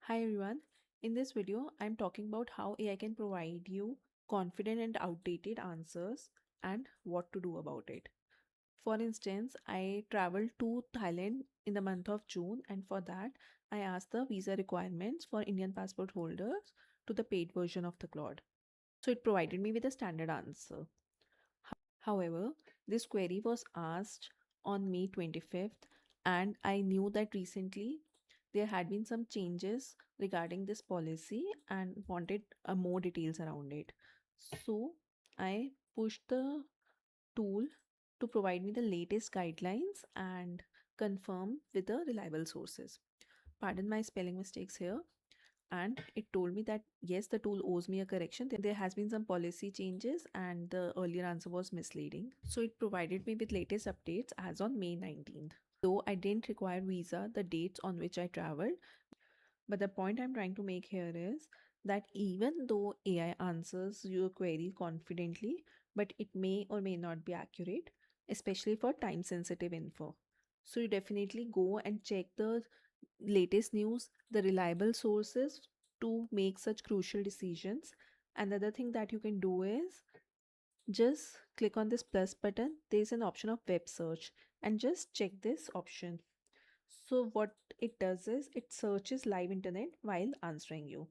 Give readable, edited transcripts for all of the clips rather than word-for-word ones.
Hi everyone. In this video, I'm talking about how AI can provide you confident and outdated answers and what to do about it. For instance, I traveled to Thailand in the month of June, and for that, I asked the visa requirements for Indian passport holders to the paid version of the Claude. So it provided me with a standard answer. However, this query was asked on May 25th, and I knew that recently there had been some changes regarding this policy and wanted more details around it. So I pushed the tool to provide me the latest guidelines and confirm with the reliable sources. Pardon my spelling mistakes here. And it told me that yes, the tool owes me a correction. There has been some policy changes and the earlier answer was misleading. So it provided me with latest updates as on May 19th. Though I didn't require visa, the dates on which I traveled. But the point I'm trying to make here is that even though AI answers your query confidently, but it may or may not be accurate, especially for time sensitive info. So you definitely go and check the latest news, the reliable sources to make such crucial decisions. Another thing that you can do is just click on this plus button. There's an option of web search and just check this option. So what it does is it searches live internet while answering you.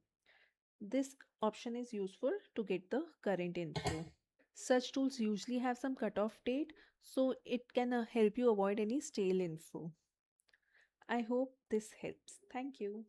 This option is useful to get the current info. Such tools usually have some cutoff date, so it can help you avoid any stale info. I hope this helps. Thank you.